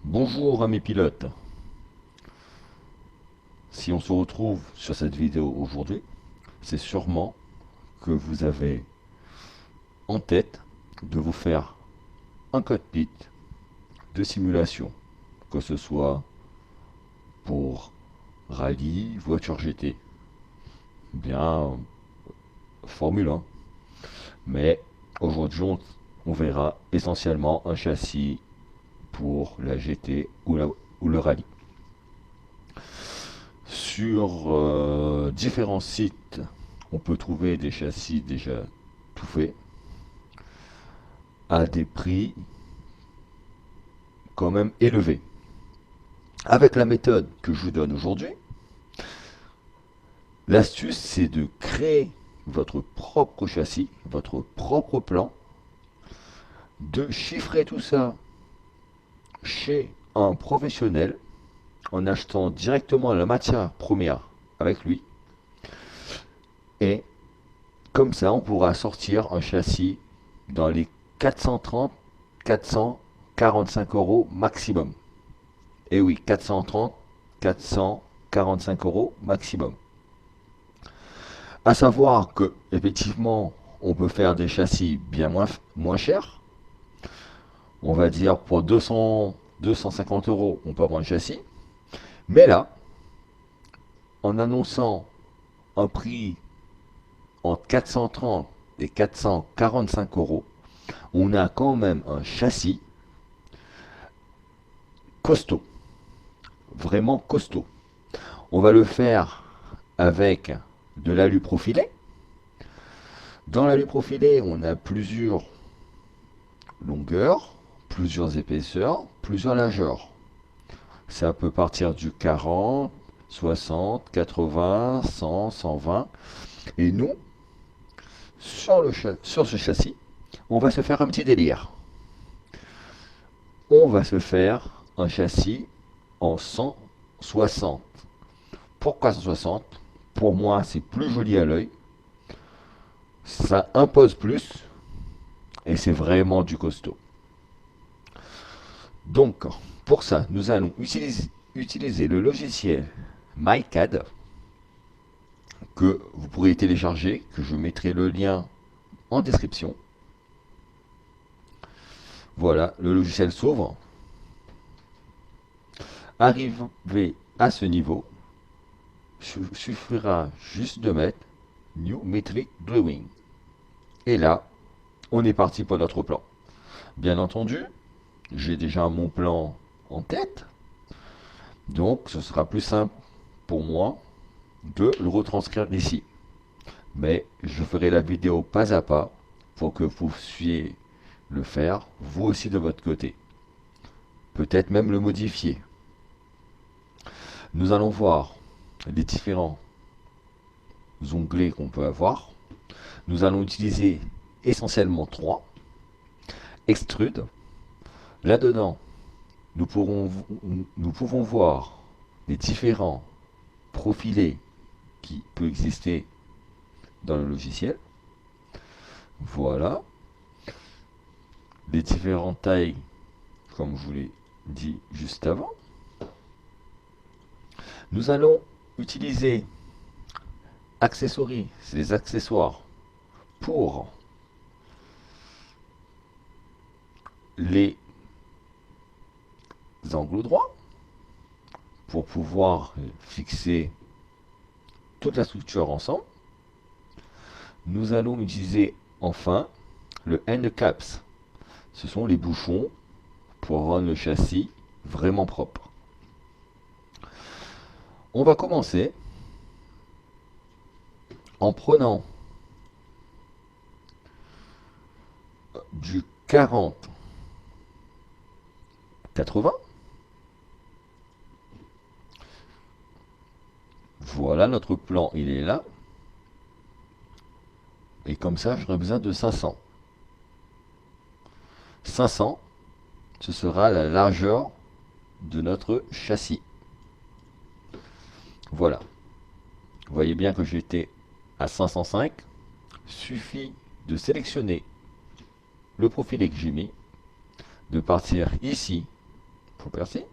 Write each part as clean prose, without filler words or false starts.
Bonjour amis pilotes, si on se retrouve sur cette vidéo aujourd'hui, c'est sûrement que vous avez en tête de vous faire un cockpit de simulation, que ce soit pour rallye, voiture GT, bien Formule 1. Mais aujourd'hui on verra essentiellement un châssis pour la GT ou le rallye. Sur différents sites, on peut trouver des châssis déjà tout faits à des prix quand même élevés. Avec la méthode que je vous donne aujourd'hui, l'astuce c'est de créer votre propre châssis, votre propre plan, de chiffrer tout ça chez un professionnel en achetant directement la matière première avec lui. Et comme ça, on pourra sortir un châssis dans les 430-445 euros maximum. Et oui, 430-445 euros maximum. À savoir que, effectivement, on peut faire des châssis bien moins chers. On va dire pour 250 euros, on peut avoir un châssis. Mais là, en annonçant un prix entre 430 et 445 euros, on a quand même un châssis costaud, vraiment costaud. On va le faire avec de l'alu profilé. Dans l'alu profilé, on a plusieurs longueurs, plusieurs épaisseurs, plusieurs largeurs. Ça peut partir du 40, 60, 80, 100, 120. Et nous, sur ce châssis, on va se faire un petit délire. On va se faire un châssis en 160. Pourquoi 160? Pour moi, c'est plus joli à l'œil. Ça impose plus. Et c'est vraiment du costaud. Donc, pour ça, nous allons utiliser le logiciel MyCAD que vous pourrez télécharger, que je mettrai le lien en description. Voilà, le logiciel s'ouvre. Arrivé à ce niveau, il suffira juste de mettre New Metric Drawing. Et là, on est parti pour notre plan. Bien entendu, j'ai déjà mon plan en tête, donc ce sera plus simple pour moi de le retranscrire ici. Mais je ferai la vidéo pas à pas pour que vous puissiez le faire, vous aussi de votre côté. Peut-être même le modifier. Nous allons voir les différents onglets qu'on peut avoir. Nous allons utiliser essentiellement 3. Extrude. Là-dedans, nous pouvons voir les différents profilés qui peuvent exister dans le logiciel. Voilà. Les différentes tailles, comme je vous l'ai dit juste avant. Nous allons utiliser accessories, c'est les accessoires pour les angles droits, pour pouvoir fixer toute la structure ensemble. Nous allons utiliser enfin le end caps. Ce sont les bouchons pour rendre le châssis vraiment propre. On va commencer en prenant du 40-80. Voilà, notre plan, il est là. Et comme ça, j'aurai besoin de 500. 500, ce sera la largeur de notre châssis. Voilà. Vous voyez bien que j'étais à 505. Suffit de sélectionner le profil que j'ai mis, de partir ici Merci.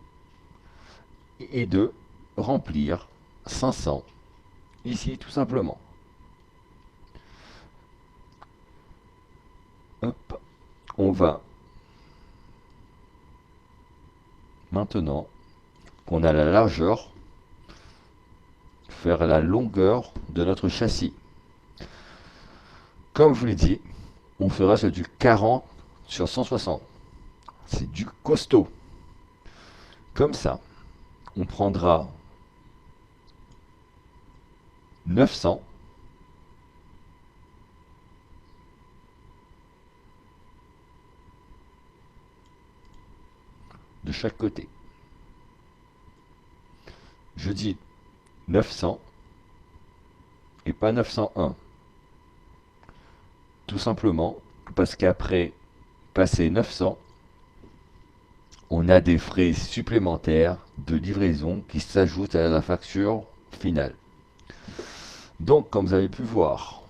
Et de remplir 500 ici tout simplement. Hop. On va maintenant qu'on a la largeur faire la longueur de notre châssis. Comme je vous l'ai dit, on fera sur du 40 sur 160. C'est du costaud. Comme ça, on prendra 900 de chaque côté. Je dis 900 et pas 901. Tout simplement parce qu'après passer 900, on a des frais supplémentaires de livraison qui s'ajoutent à la facture finale. Donc, comme vous avez pu voir,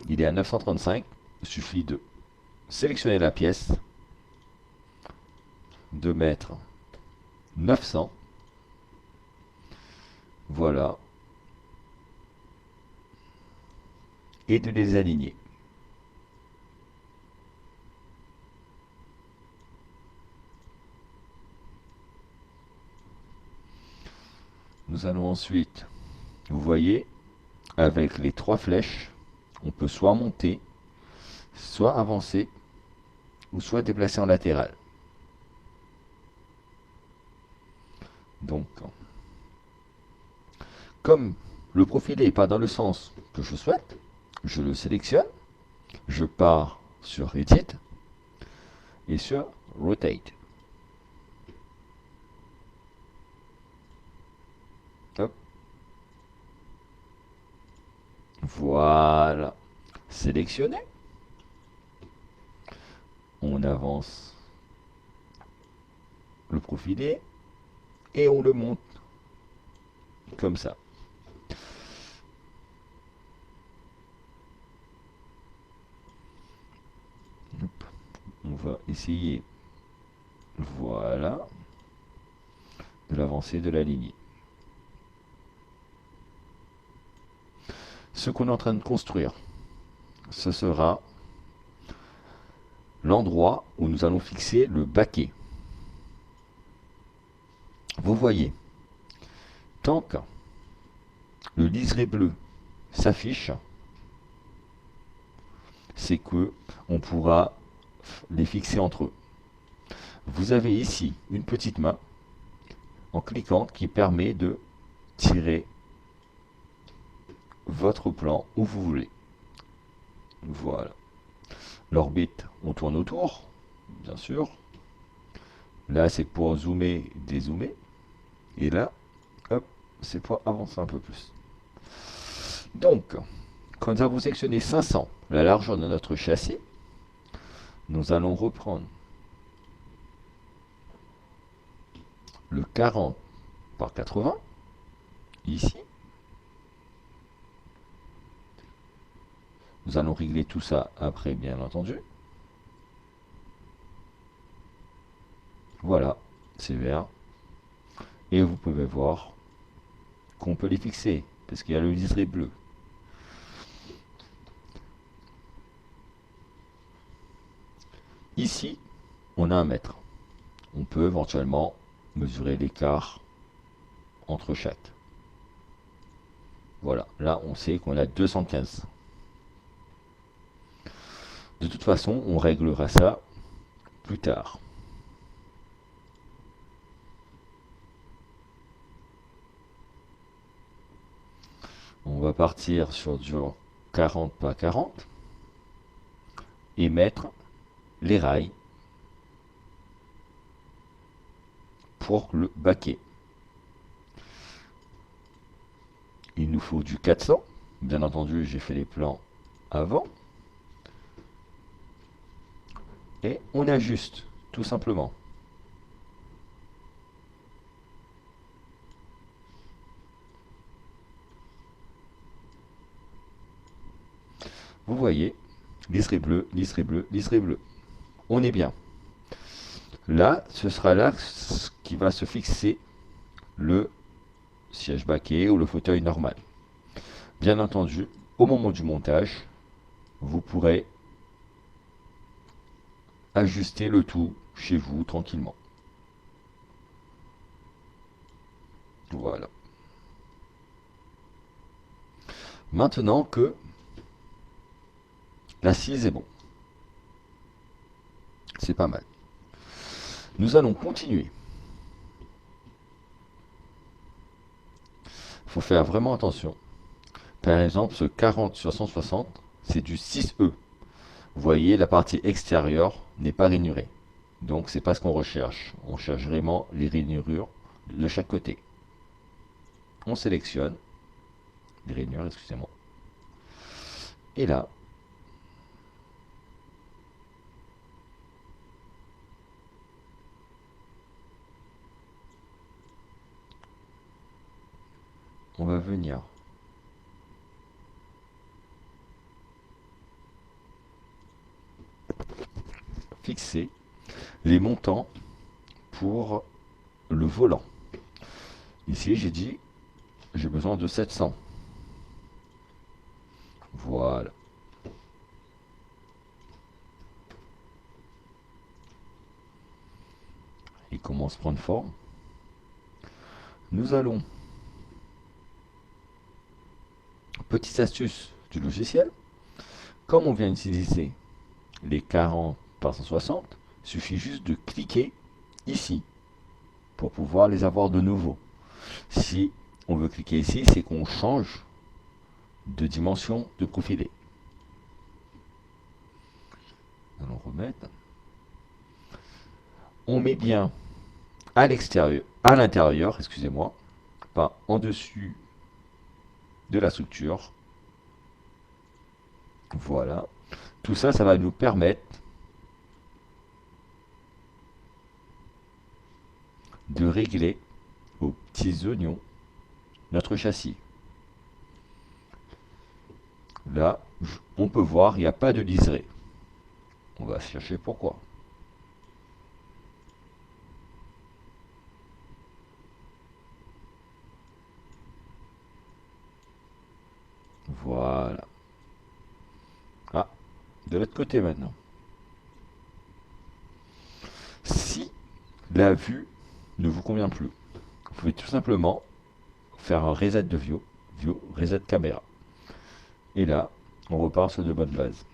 il est à 935. Il suffit de sélectionner la pièce, de mettre 900. Voilà. Et de les aligner. Nous allons ensuite, vous voyez, avec les 3 flèches, on peut soit monter, soit avancer, ou soit déplacer en latéral. Donc, comme le profilé n'est pas dans le sens que je souhaite, je le sélectionne, je pars sur Edit et sur Rotate. Hop. Voilà. Sélectionné. On avance le profilé et on le monte comme ça. Hop. On va essayer, voilà, de l'avancer, de l'aligner. Ce qu'on est en train de construire, ce sera l'endroit où nous allons fixer le baquet. Vous voyez, tant que le liseré bleu s'affiche, c'est que on pourra les fixer entre eux. Vous avez ici une petite main en cliquant qui permet de tirer votre plan où vous voulez. Voilà. L'orbite, on tourne autour, bien sûr. Là, c'est pour zoomer, dézoomer. Et là, hop, c'est pour avancer un peu plus. Donc, quand nous avons sélectionné 500, la largeur de notre châssis, nous allons reprendre le 40 par 80, ici. Nous allons régler tout ça après, bien entendu. Voilà, c'est vert. Et vous pouvez voir qu'on peut les fixer, parce qu'il y a le liseré bleu. Ici, on a 1 mètre. On peut éventuellement mesurer l'écart entre chaque. Voilà, là on sait qu'on a 215. De toute façon, on réglera ça plus tard. On va partir sur du 40 par 40 et mettre les rails pour le baquet. Il nous faut du 400. Bien entendu, j'ai fait les plans avant. Et on ajuste, tout simplement. Vous voyez, liseré bleu, liseré bleu, liseré bleu. On est bien. Là, ce sera là qui va se fixer le siège baquet ou le fauteuil normal. Bien entendu, au moment du montage, vous pourrez ajuster le tout chez vous tranquillement. Voilà. Maintenant que l'assise est bon, c'est pas mal. Nous allons continuer. Il faut faire vraiment attention. Par exemple, ce 40 sur 160, c'est du 6E. Vous voyez, la partie extérieure n'est pas rainurée. Donc, c'est pas ce qu'on recherche. On cherche vraiment les rainurures de chaque côté. On sélectionne les rainures, excusez-moi. Et là, on va venir fixer les montants pour le volant. Ici, j'ai dit, j'ai besoin de 700. Voilà. Il commence à prendre forme. Nous allons, petite astuce du logiciel, comme on vient d'utiliser les 40 par 160, il suffit juste de cliquer ici pour pouvoir les avoir de nouveau. Si on veut cliquer ici, c'est qu'on change de dimension de profilé. Nous allons remettre. On met bien à l'extérieur, à l'intérieur, excusez-moi, pas en dessus de la structure. Voilà. Tout ça, ça va nous permettre de régler aux petits oignons notre châssis. Là, on peut voir, il n'y a pas de liseré. On va chercher pourquoi. Voilà. Ah, de l'autre côté maintenant. Si la vue ne vous convient plus, vous pouvez tout simplement faire un reset de view, reset caméra. Et là, on repart sur de bonnes bases.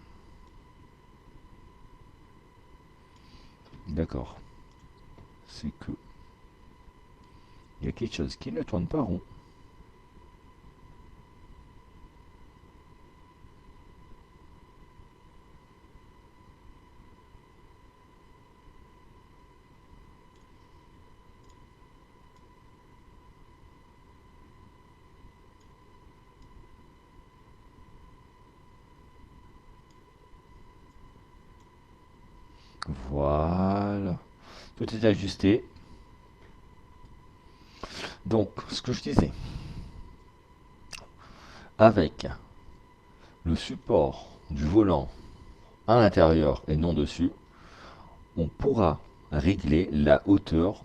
D'accord. C'est que il y a quelque chose qui ne tourne pas rond. Voilà. Tout est ajusté. Donc, ce que je disais, avec le support du volant à l'intérieur et non dessus, on pourra régler la hauteur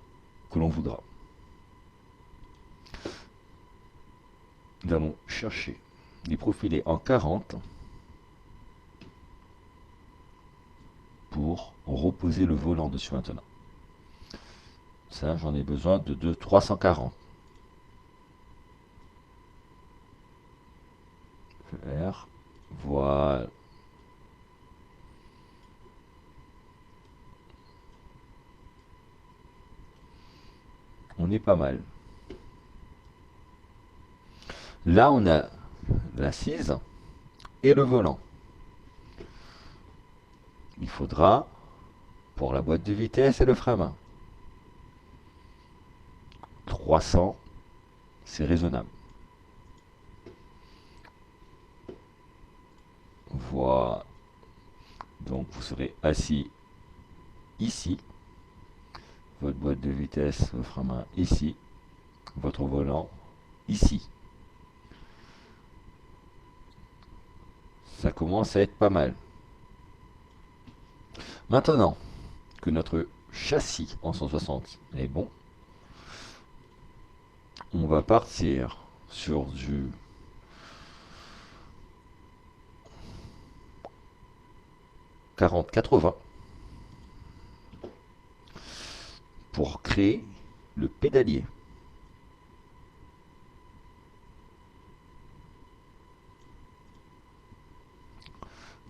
que l'on voudra. Nous allons chercher les profilés en 40 pour reposer le volant dessus maintenant. Ça, j'en ai besoin de 340. Faire. Voilà. On est pas mal. Là, on a l'assise et le volant. Il faudra, pour la boîte de vitesse et le frein à main, 300, c'est raisonnable. Voilà. Donc vous serez assis ici, votre boîte de vitesse, le frein à main ici, votre volant ici. Ça commence à être pas mal. Maintenant que notre châssis en 160 est bon. On va partir sur du 40-80 pour créer le pédalier.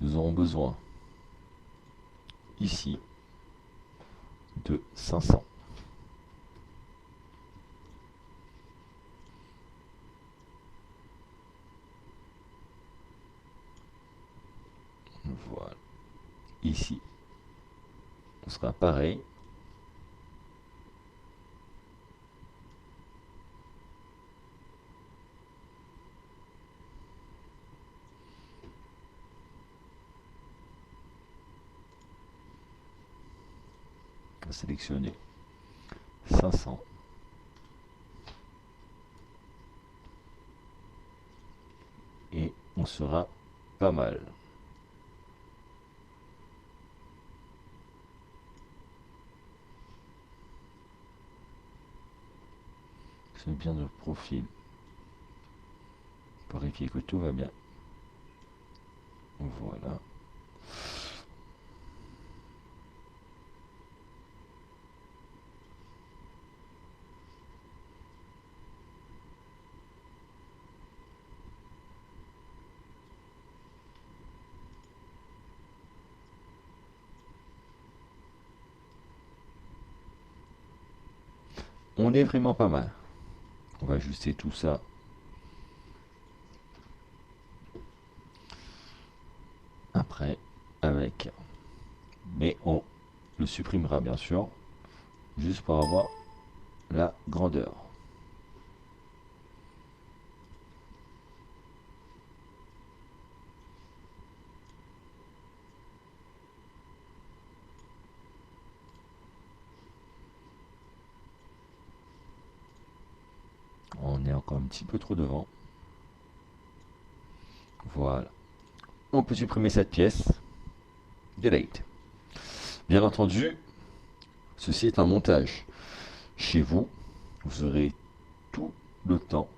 Nous aurons besoin ici de 500. Voilà. Ici, on sera pareil. On va sélectionner 500. Et on sera pas mal. C'est bien de profil. Pour vérifier que tout va bien. Voilà. On est vraiment pas mal. On va ajuster tout ça. Après, avec. Mais on le supprimera bien sûr. Juste pour avoir la grandeur. On est encore un petit peu trop devant. Voilà. On peut supprimer cette pièce. Delete. Bien entendu, ceci est un montage. Chez vous, vous aurez tout le temps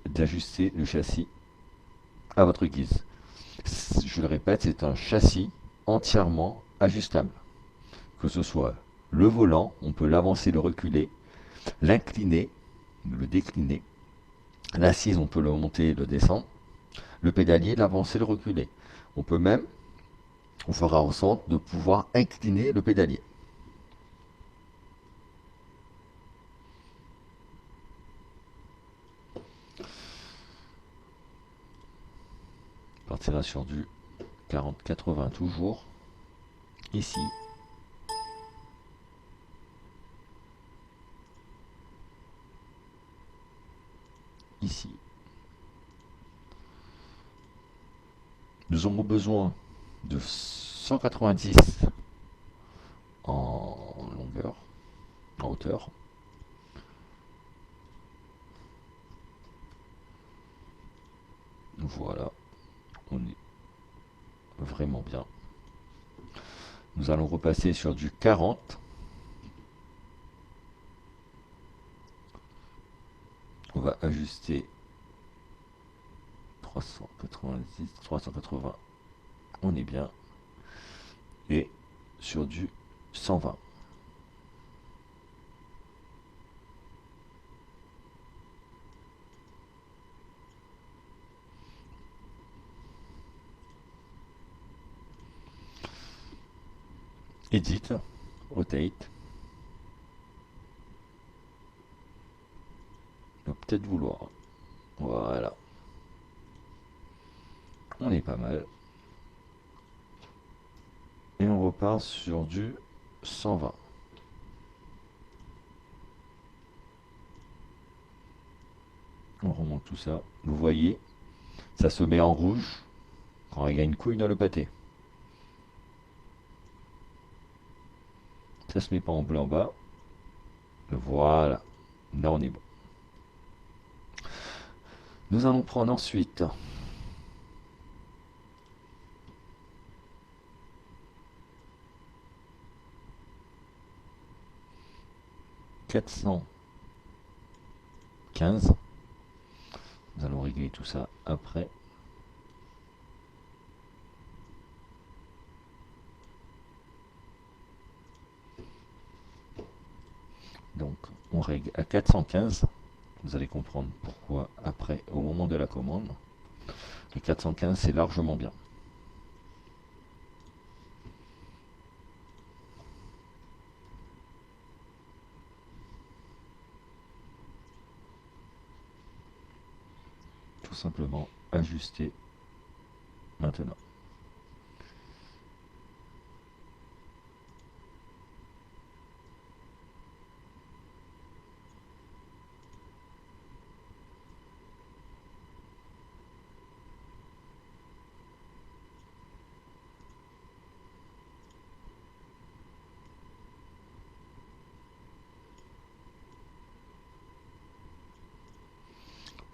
d'ajuster le châssis à votre guise. Je le répète, c'est un châssis entièrement ajustable. Que ce soit le volant, on peut l'avancer, le reculer, l'incliner, le décliner. L'assise, on peut le monter et le descendre. Le pédalier, l'avancer, le reculer. On peut même, on fera en sorte de pouvoir incliner le pédalier. On partira sur du 40-80 toujours. Ici. Ici. Nous aurons besoin de 190 en longueur, en hauteur. Voilà, on est vraiment bien. Nous allons repasser sur du 40. On va ajuster 390, 380. On est bien. Et sur du 120. Edit, rotate. On va peut-être vouloir. Voilà. On est pas mal. Et on repart sur du 120. On remonte tout ça. Vous voyez, ça se met en rouge quand il y a une couille dans le pâté. Ça se met pas en bleu en bas. Voilà. Là, on est bon. Nous allons prendre ensuite 415. Nous allons régler tout ça après. Donc on règle à 415. Vous allez comprendre pourquoi après, au moment de la commande. Le 415, c'est largement bien. Tout simplement ajuster maintenant.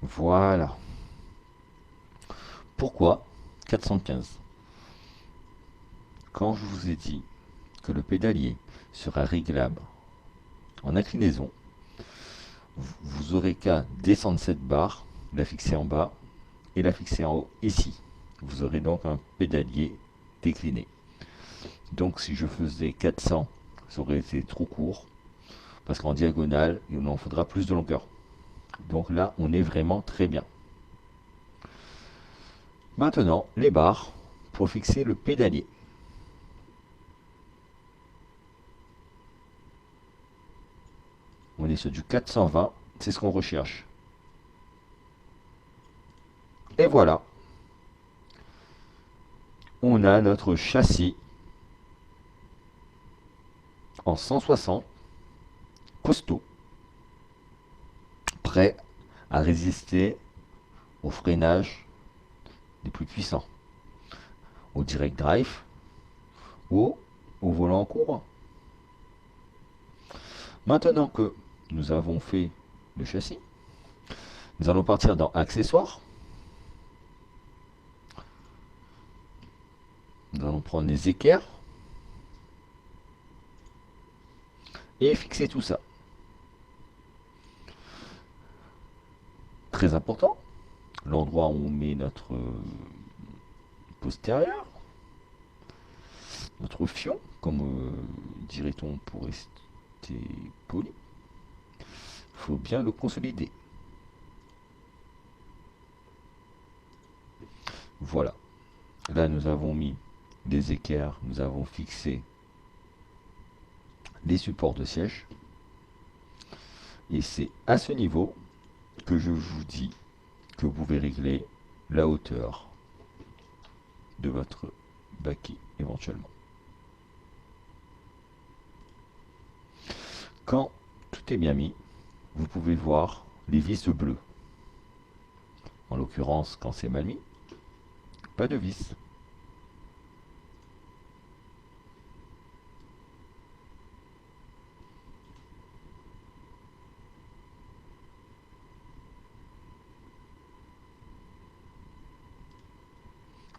Voilà. Pourquoi 415? Quand je vous ai dit que le pédalier sera réglable en inclinaison, vous aurez qu'à descendre cette barre, la fixer en bas et la fixer en haut ici. Vous aurez donc un pédalier décliné. Donc si je faisais 400, ça aurait été trop court, parce qu'en diagonale, il en faudra plus de longueur. Donc là, on est vraiment très bien. Maintenant, les barres pour fixer le pédalier. On est sur du 420, c'est ce qu'on recherche. Et voilà, on a notre châssis en 160, costaud, prêt à résister au freinage les plus puissants, au direct drive ou au volant courant. Maintenant que nous avons fait le châssis, nous allons partir dans accessoires. Nous allons prendre les équerres et fixer tout ça. Très important, l'endroit où on met notre postérieur, notre fion, comme dirait-on pour rester poli. Il faut bien le consolider. Voilà. Là, nous avons mis des équerres, nous avons fixé les supports de siège. Et c'est à ce niveau que je vous dis que vous pouvez régler la hauteur de votre baquet éventuellement. Quand tout est bien mis, vous pouvez voir les vis bleues. En l'occurrence, quand c'est mal mis, pas de vis.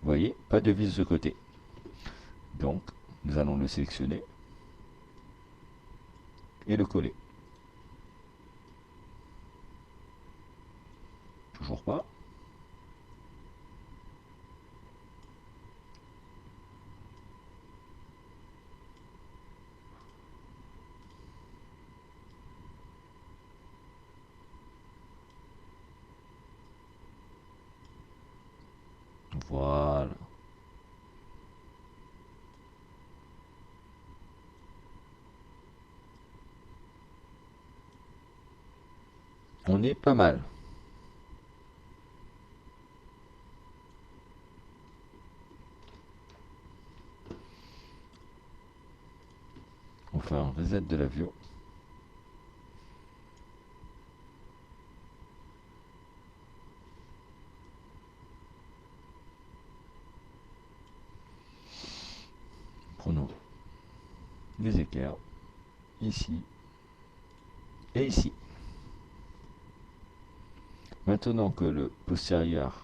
Vous voyez, pas de vis de côté. Donc, nous allons le sélectionner et le coller. Toujours pas. Voilà. On est pas mal. On fait un reset de l'avion. Prenons les équerres ici et ici. Maintenant que le postérieur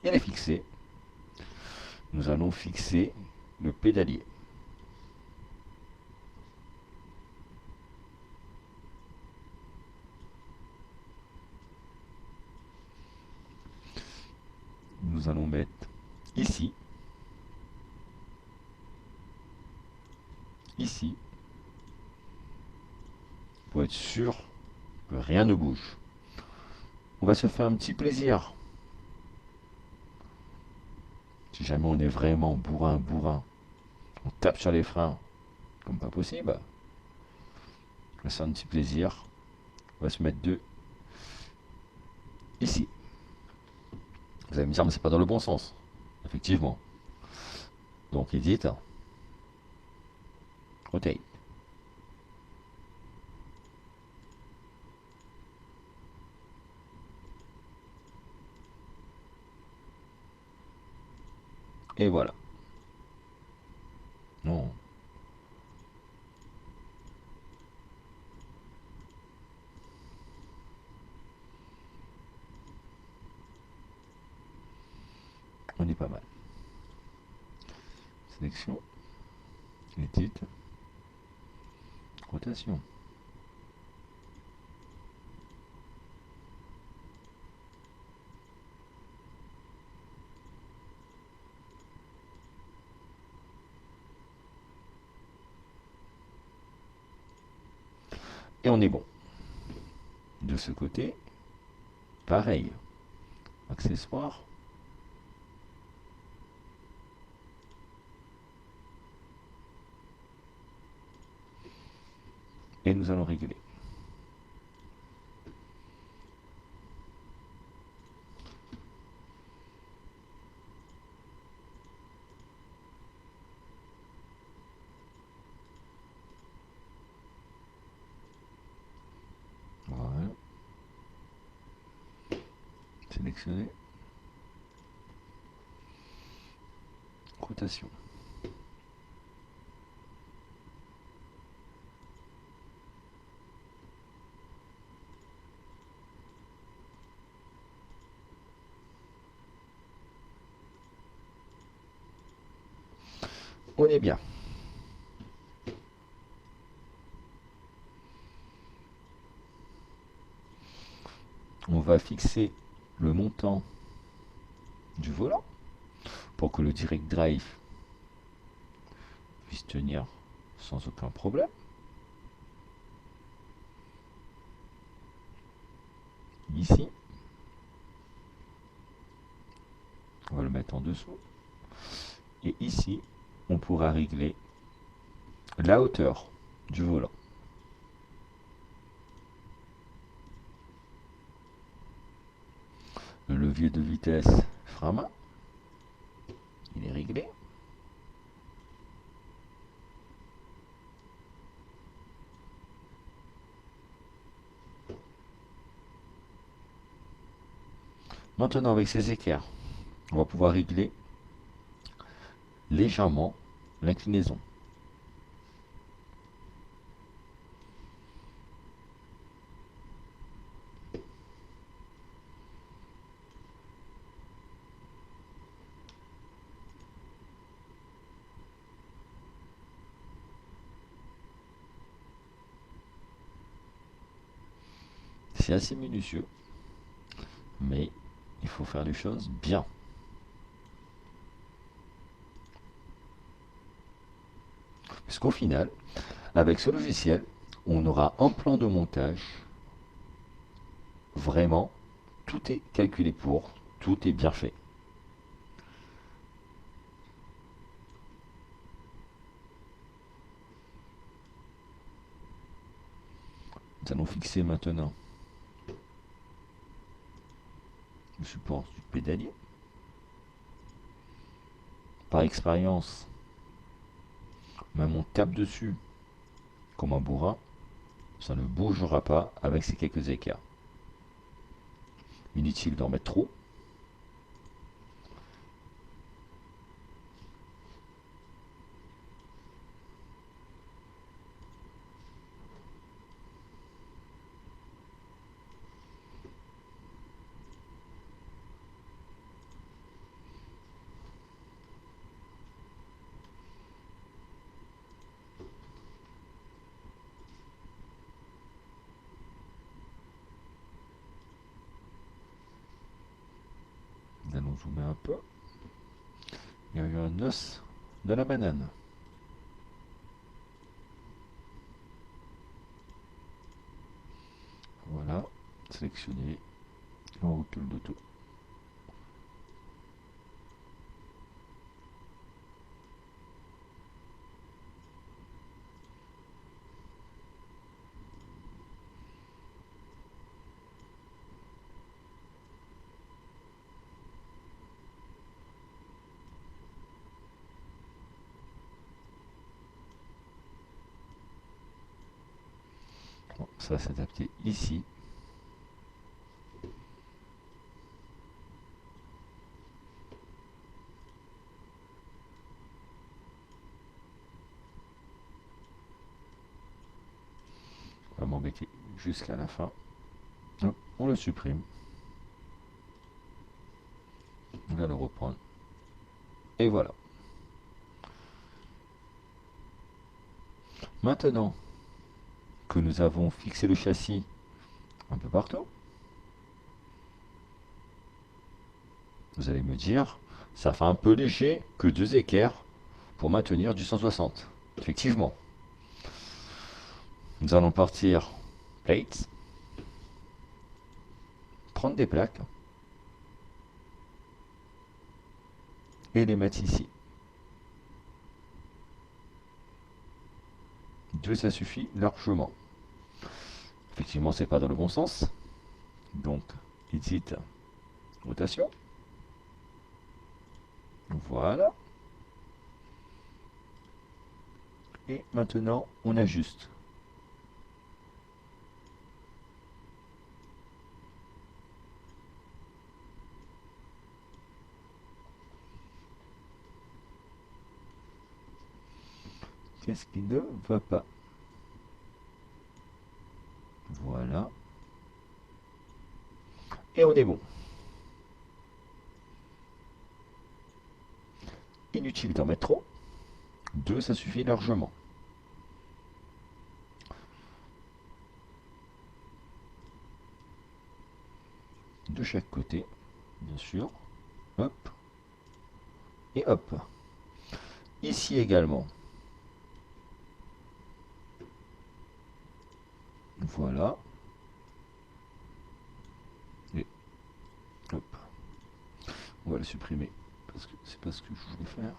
est fixé, nous allons fixer le pédalier. nous allons mettre ici, ici, pour être sûr que rien ne bouge. On va se faire un petit plaisir. Si jamais on est vraiment bourrin, on tape sur les freins comme pas possible. On va se faire un petit plaisir. On va se mettre deux ici. Vous allez me dire, mais c'est pas dans le bon sens. Effectivement. Donc, edit, rotate. Et voilà. Non. On est pas mal. Sélection. Edit. Rotation. Et on est bon. De ce côté, pareil. Accessoires. Et nous allons régler. Voilà. Sélectionner. Rotation. On est bien. On va fixer le montant du volant pour que le direct drive puisse tenir sans aucun problème. Ici, on va le mettre en dessous. Et ici, on pourra régler la hauteur du volant. Le levier de vitesse frein main, il est réglé. Maintenant, avec ces équerres, on va pouvoir régler légèrement l'inclinaison. C'est assez minutieux, mais il faut faire les choses bien. Puisqu'au final, avec ce logiciel, on aura un plan de montage. Vraiment, tout est calculé pour, tout est bien fait. Nous allons fixer maintenant le support du pédalier. Par expérience, même on tape dessus comme un bourrin, ça ne bougera pas avec ces quelques écarts. Inutile d'en mettre trop. zoomer un peu. Il y a eu un os de la banane. Voilà, sélectionner. On recule de tout. Bon, ça va s'adapter ici. On va m'embêter jusqu'à la fin. Hop, on le supprime. On va le reprendre. Et voilà. Maintenant que nous avons fixé le châssis un peu partout, vous allez me dire, ça fait un peu léger que 2 équerres pour maintenir du 160. Effectivement. Nous allons partir plates, prendre des plaques et les mettre ici. 2, ça suffit largement. Effectivement, c'est pas dans le bon sens. Donc, edit, rotation. Voilà. Et maintenant, on ajuste. Qu'est-ce qui ne va pas? Voilà. Et on est bon. Inutile d'en mettre trop. 2, ça suffit largement. De chaque côté, bien sûr. Hop. Et hop. Ici également. Voilà. Et hop. On va le supprimer parce que c'est pas ce que je voulais faire.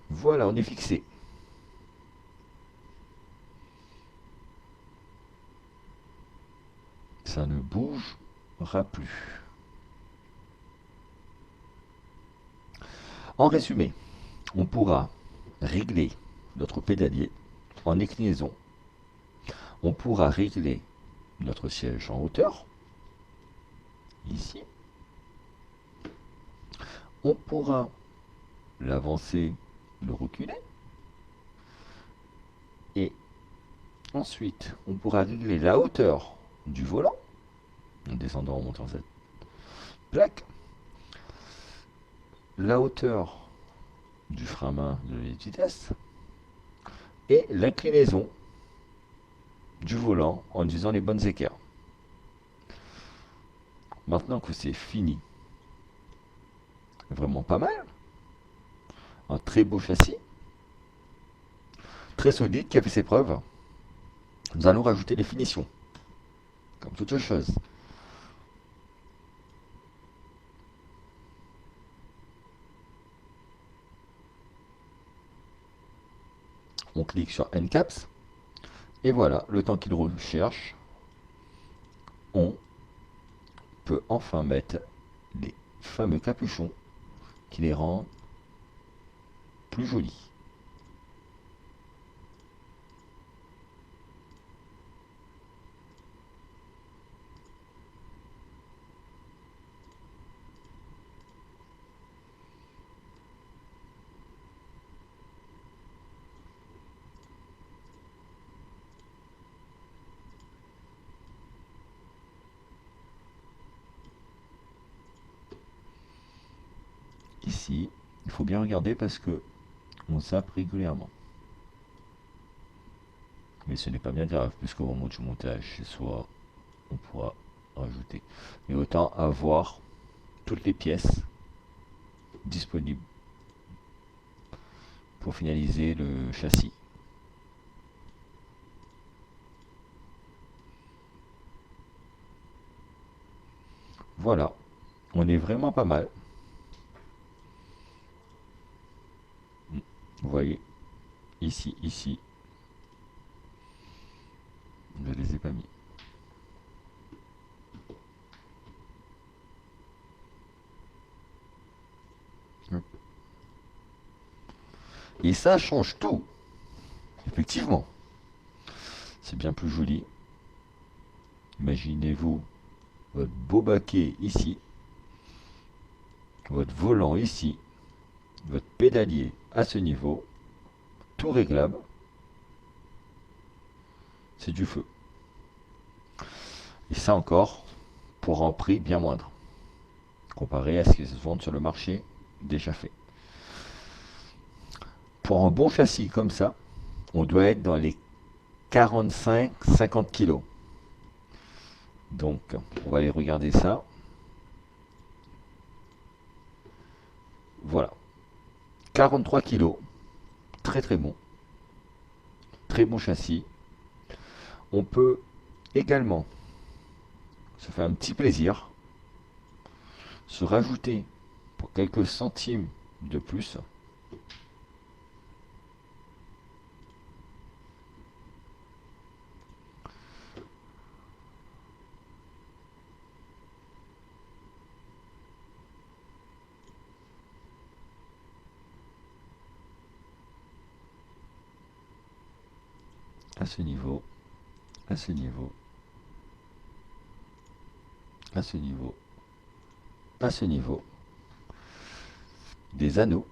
Voilà, on est fixé. Ça ne bougera plus. En résumé, on pourra régler notre pédalier en inclinaison. On pourra régler notre siège en hauteur, ici. On pourra l'avancer, le reculer. Et ensuite, on pourra régler la hauteur du volant, en descendant, en montant cette plaque. La hauteur du frein à main de la vitesse. Et l'inclinaison du volant en utilisant les bonnes équerres. Maintenant que c'est fini, vraiment pas mal. Un très beau châssis, très solide, qui a fait ses preuves. Nous allons rajouter les finitions, comme toute chose. On clique sur Ncaps, et voilà, le temps qu'il recherche, on peut enfin mettre les fameux capuchons qui les rendent plus jolis. Ici, il faut bien regarder parce que On zappe régulièrement. Mais ce n'est pas bien grave, puisqu'au moment du montage, soit on pourra rajouter. Mais autant avoir toutes les pièces disponibles pour finaliser le châssis. Voilà, on est vraiment pas mal. Vous voyez, ici, je ne les ai pas mis. Et ça change tout. Effectivement, c'est bien plus joli. Imaginez-vous votre beau baquet ici, votre volant ici, votre pédalier à ce niveau, tout réglable. C'est du feu. Et ça encore, pour un prix bien moindre, comparé à ce qui se vend sur le marché déjà fait. Pour un bon châssis comme ça, on doit être dans les 45-50 kg. Donc, on va aller regarder ça. Voilà. 43 kg. Très très bon. Très bon châssis. On peut également se faire un petit plaisir, se rajouter pour quelques centimes de plus à ce niveau, à ce niveau, à ce niveau, à ce niveau, des anneaux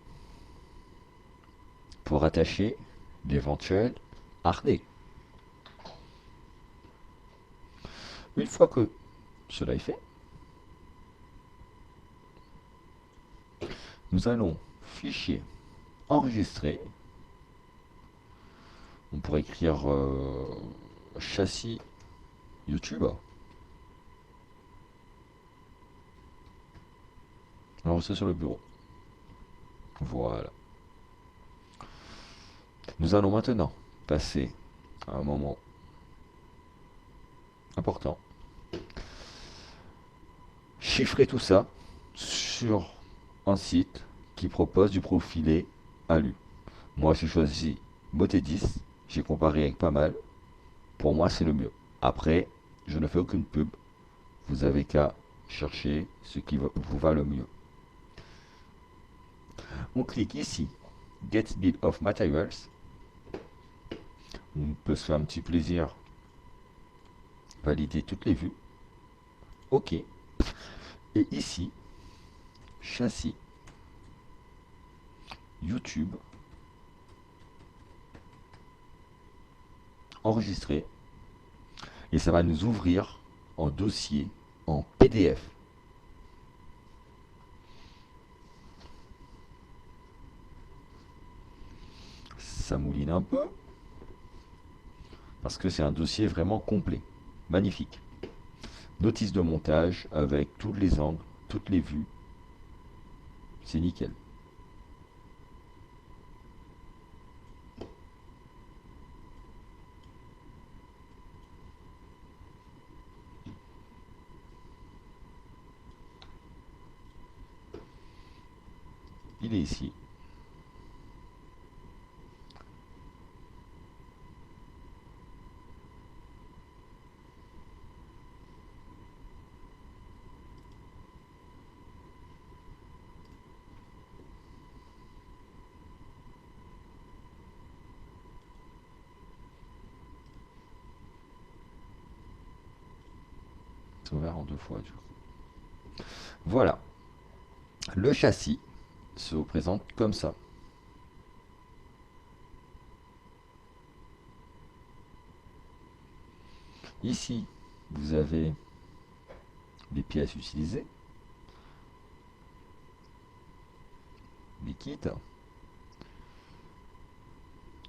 pour attacher d'éventuels harnais. Une fois que cela est fait, nous allons fichier enregistrer. On pourrait écrire châssis YouTube. Alors c'est sur le bureau. Voilà. Nous allons maintenant passer à un moment important. Chiffrer tout ça sur un site qui propose du profilé ALU. Moi j'ai choisi Moté10, j'ai comparé avec pas mal. Pour moi c'est le mieux. Après, je ne fais aucune pub. Vous avez qu'à chercher ce qui vous va le mieux. On clique ici, Get Bill of Materials. On peut se faire un petit plaisir, valider toutes les vues. OK. Et ici, châssis, YouTube, enregistrer. Et ça va nous ouvrir en dossier en PDF. Ça mouline un peu, parce que c'est un dossier vraiment complet, magnifique. Notice de montage avec tous les angles, toutes les vues. C'est nickel. Il est ici. C'est ouvert en deux fois du coup. Voilà. Le châssis se présente comme ça. Ici, vous avez les pièces utilisées, les kits.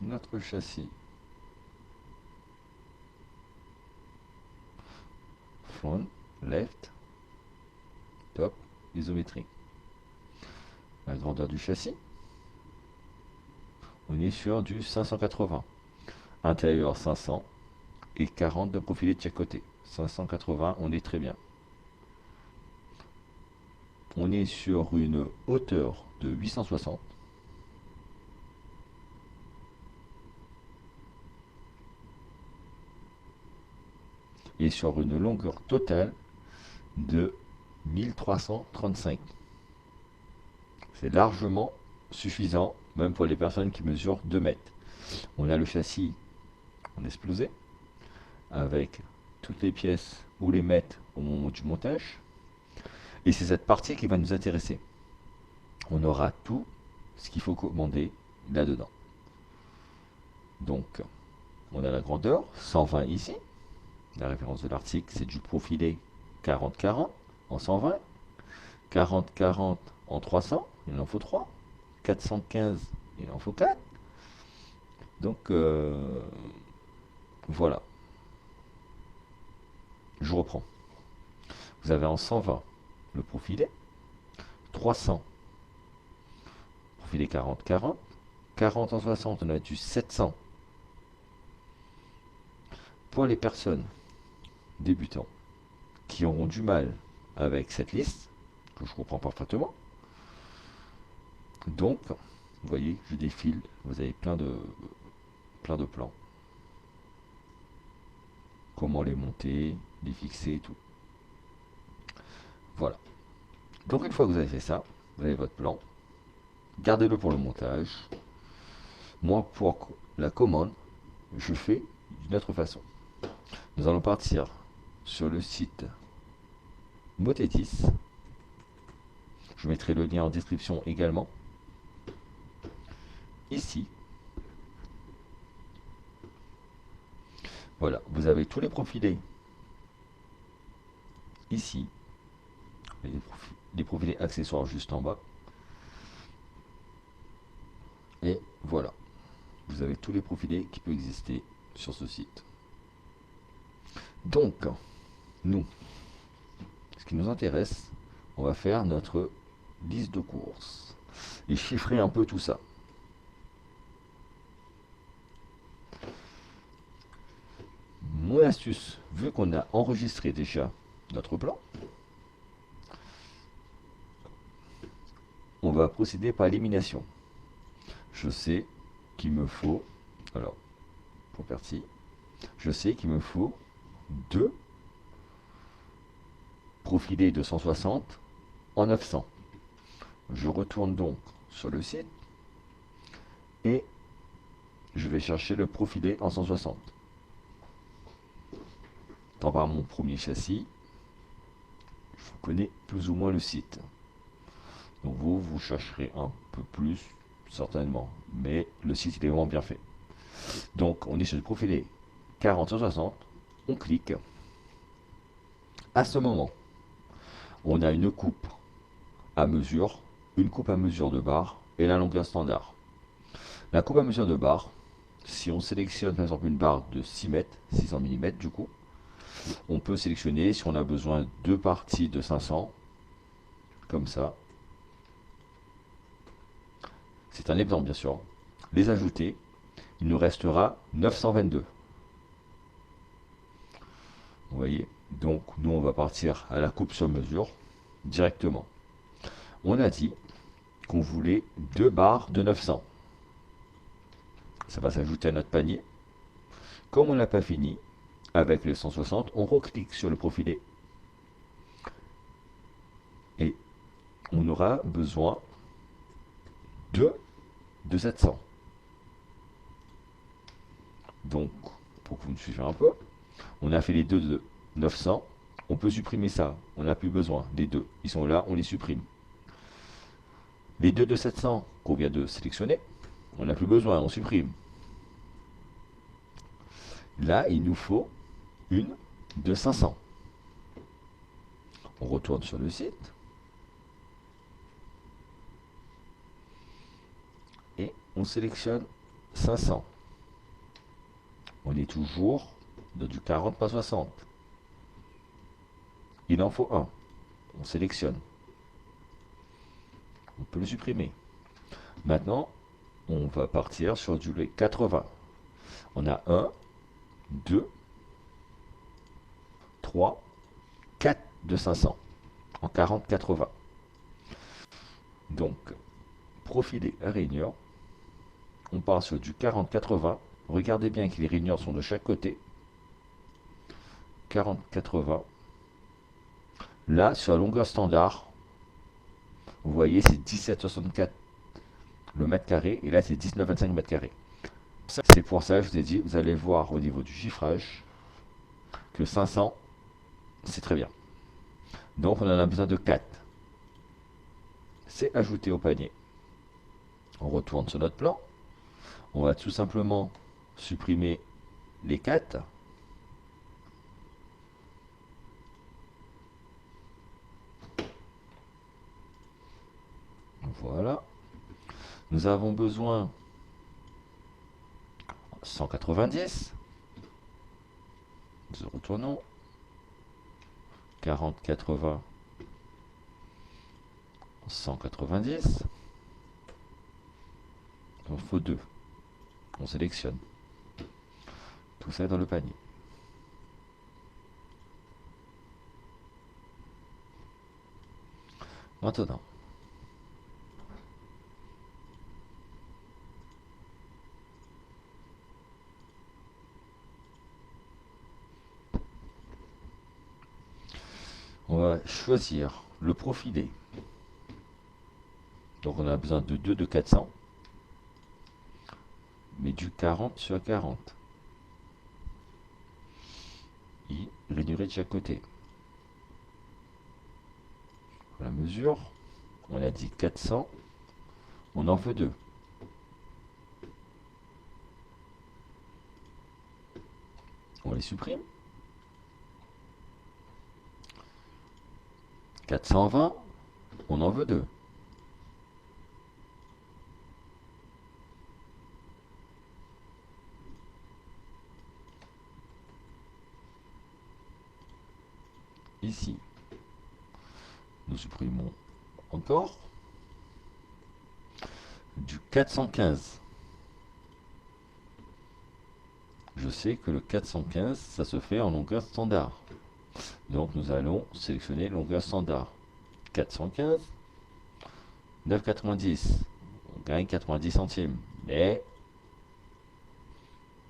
notre châssis front, left, top, isométrique. La grandeur du châssis, on est sur du 580. Intérieur 500 et 40 de profilé de chaque côté. 580, on est très bien. On est sur une hauteur de 860. Et sur une longueur totale de 1335. C'est largement suffisant, même pour les personnes qui mesurent 2 mètres. On a le châssis en explosé, avec toutes les pièces où les mettre au moment du montage. Et c'est cette partie qui va nous intéresser. On aura tout ce qu'il faut commander là-dedans. Donc, on a la grandeur, 120 ici. La référence de l'article, c'est du profilé 40-40 en 120. 40-40 en 300, il en faut 3. 415, il en faut 4. Donc, voilà. Je reprends. Vous avez en 120 le profilé. 300, profilé 40-40. 40 en 60, on a du 700. Pour les personnes débutants qui auront du mal avec cette liste, que je comprends parfaitement, donc, vous voyez, je défile, vous avez plein de plans. Comment les monter, les fixer et tout. Voilà. Donc une fois que vous avez fait ça, vous avez votre plan. Gardez-le pour le montage. Moi, pour la commande, je fais d'une autre façon. Nous allons partir sur le site Motetis. Je mettrai le lien en description également. Ici. Voilà, vous avez tous les profilés. Ici. Les profilés accessoires juste en bas. Et voilà. Vous avez tous les profilés qui peuvent exister sur ce site. Donc, nous, ce qui nous intéresse, on va faire notre liste de courses et chiffrer un peu tout ça. Mon astuce, vu qu'on a enregistré déjà notre plan, on va procéder par élimination. Je sais qu'il me faut, alors, pour partie, je sais qu'il me faut 2 profilés de 160 en 900. Je retourne donc sur le site et je vais chercher le profilé en 160. Tant par mon premier châssis, je connais plus ou moins le site. Donc vous chercherez un peu plus, certainement. Mais le site, il est vraiment bien fait. Donc, on est sur le profilé 40-160. On clique. À ce moment, on a une coupe à mesure, une coupe à mesure de barre et la longueur standard. La coupe à mesure de barre, si on sélectionne par exemple une barre de 6 mètres, 600 mm du coup, on peut sélectionner si on a besoin de 2 parties de 500, comme ça. C'est un exemple bien sûr. Les ajouter, il nous restera 922. Vous voyez, donc nous on va partir à la coupe sur mesure directement. On a dit qu'on voulait 2 barres de 900. Ça va s'ajouter à notre panier. Comme on n'a pas fini avec le 160, on reclique sur le profilé et on aura besoin de 700. Donc, pour que vous me suivez un peu, on a fait les deux de 900. On peut supprimer ça. On n'a plus besoin. Les deux, ils sont là, on les supprime. Les deux de 700 qu'on vient de sélectionner, on n'a plus besoin, on supprime. Là, il nous faut une de 500. On retourne sur le site. Et on sélectionne 500. On est toujours dans du 40 pas 60. Il en faut un. On sélectionne. On peut le supprimer. Maintenant, on va partir sur du 80. On a 1, 2, 3, 4 de 500 en 40-80. Donc, profiler à rainure. On part sur du 40-80. Regardez bien que les rainures sont de chaque côté. 40-80. Là, sur la longueur standard, vous voyez, c'est 17,64 le mètre carré. Et là, c'est 19,25 mètres carrés. C'est pour ça que je vous ai dit, vous allez voir au niveau du chiffrage que 500, c'est très bien. Donc, on en a besoin de 4. C'est ajouté au panier. On retourne sur notre plan. On va tout simplement supprimer les 4. Voilà. Nous avons besoin 190. Nous retournons. 40, 80, 190. Il en faut 2. On sélectionne. Tout ça dans le panier. Maintenant, on va choisir le profilé. Donc on a besoin de 2 de 400. Mais du 40 sur 40. Et rainuré de chaque côté. La mesure, on a dit 400. On en veut 2. On les supprime. 420, on en veut 2. Ici, nous supprimons encore du 415. Je sais que le 415, ça se fait en longueur standard. Donc nous allons sélectionner longueur standard. 415, 9,90. On gagne 90 centimes. Mais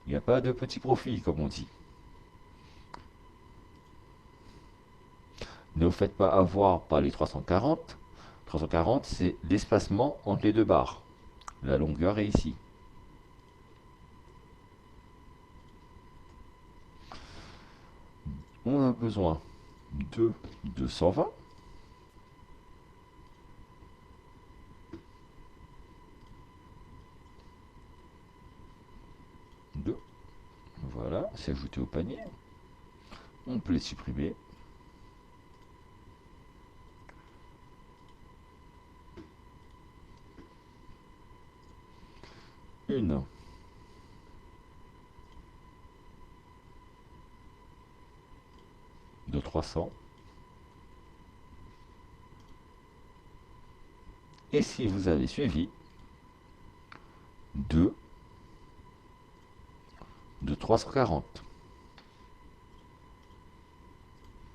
il n'y a pas de petit profit, comme on dit. Ne vous faites pas avoir par les 340. 340, c'est l'espacement entre les deux barres. La longueur est ici. On a besoin de 220. Voilà, c'est ajouté au panier. On peut les supprimer. Une. De 300. Et si vous avez suivi, 2 de 340.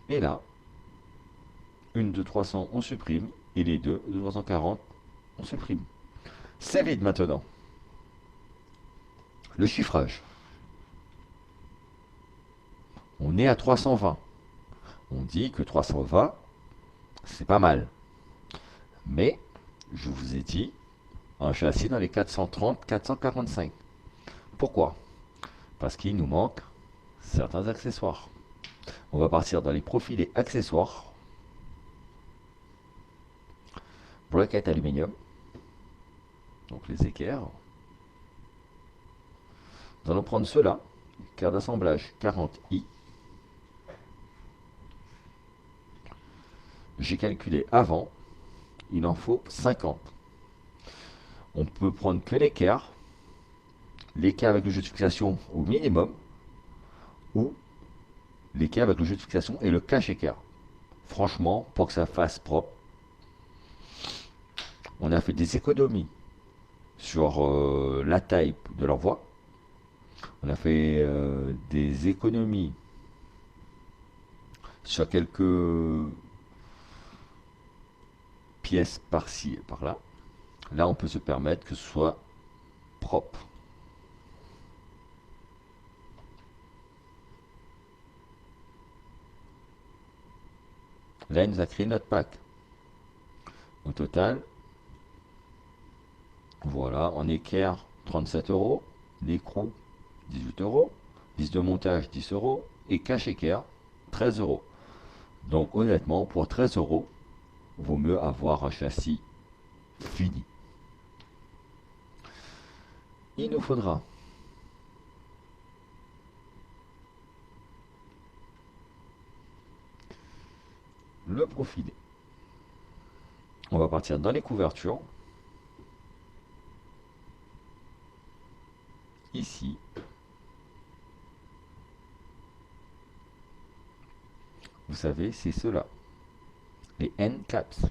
Et là, une de 300, on supprime. Et les deux de 340, on supprime. C'est vide maintenant. Le chiffrage. On est à 320. On dit que 320, c'est pas mal. Mais, je vous ai dit, un châssis dans les 430, 445. Pourquoi? Parce qu'il nous manque certains accessoires. On va partir dans les profilés accessoires. Bracket aluminium. Donc les équerres. Nous allons prendre ceux-là. Carte d'assemblage 40i. J'ai calculé avant. Il en faut 50. On peut prendre que l'équerre. les quais avec le jeu de fixation au minimum, ou les quais avec le jeu de fixation et le cache-écart. Franchement, pour que ça fasse propre, on a fait des économies sur la taille de l'envoi. On a fait des économies sur quelques pièces par-ci et par-là. Là, on peut se permettre que ce soit propre. Là, il nous a créé notre pack. Au total, voilà, en équerre, 37 euros. L'écrou, 18 euros. Vis de montage, 10 euros. Et cache équerre, 13 euros. Donc, honnêtement, pour 13 euros, vaut mieux avoir un châssis fini. Il nous faudra le profiler. On va partir dans les couvertures. Ici. Vous savez, c'est ceux-là. Les end caps.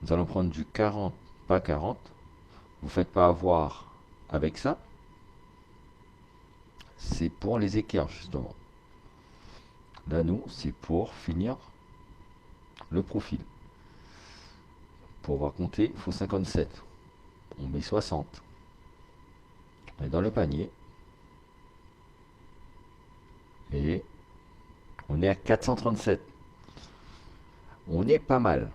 Nous allons prendre du 40, pas 40. Vous ne faites pas avoir avec ça. C'est pour les équerres, justement. Là, nous, c'est pour finir le profil. Pour pouvoir compter, il faut 57. On met 60. On est dans le panier. Et on est à 437. On est pas mal.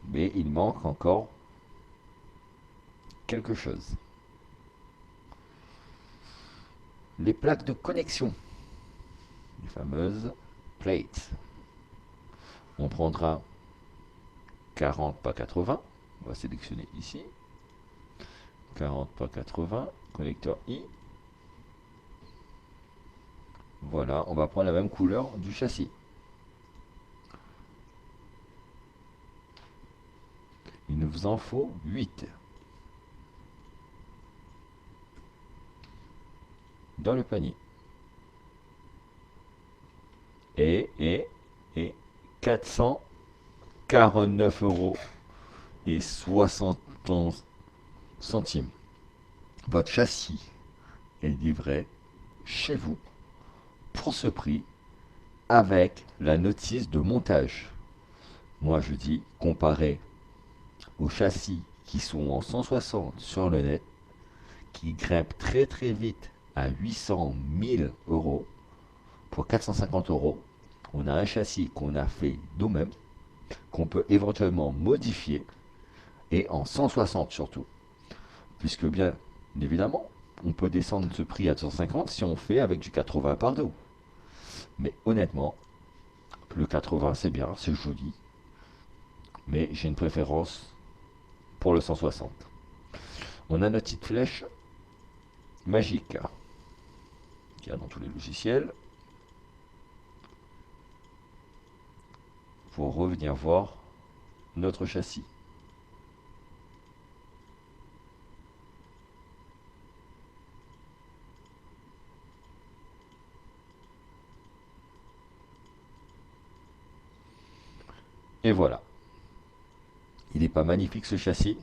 Mais il manque encore quelque chose. Les plaques de connexion. Les fameuses plates. On prendra 40 pas 80. On va sélectionner ici. 40 pas 80. Connecteur I. Voilà, on va prendre la même couleur du châssis. Il nous en faut 8. Dans le panier. Et 449 euros et 71 centimes. Votre châssis est livré chez vous pour ce prix avec la notice de montage. Moi je dis, comparé aux châssis qui sont en 160 sur le net, qui grimpent très très vite à 800 000 euros, pour 450 euros, on a un châssis qu'on a fait nous-mêmes, qu'on peut éventuellement modifier, et en 160 surtout. Puisque bien évidemment, on peut descendre ce prix à 250 si on fait avec du 80 par dos. Mais honnêtement, le 80 c'est bien, c'est joli, mais j'ai une préférence pour le 160. On a notre petite flèche magique qu'il y a dans tous les logiciels pour revenir voir notre châssis. Et voilà. Il n'est pas magnifique ce châssis?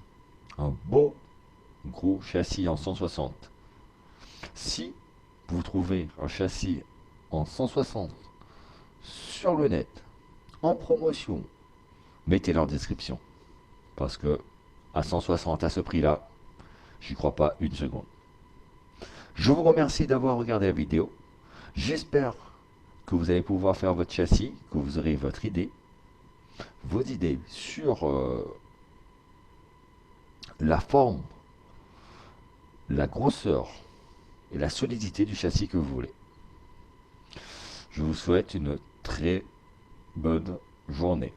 Un beau gros châssis en 160. Si vous trouvez un châssis en 160 sur le net, en promotion, mettez-le en description. Parce que à 160 à ce prix-là, j'y crois pas une seconde. Je vous remercie d'avoir regardé la vidéo. J'espère que vous allez pouvoir faire votre châssis, que vous aurez votre idée, vos idées sur la forme, la grosseur et la solidité du châssis que vous voulez. Je vous souhaite une très bonne journée.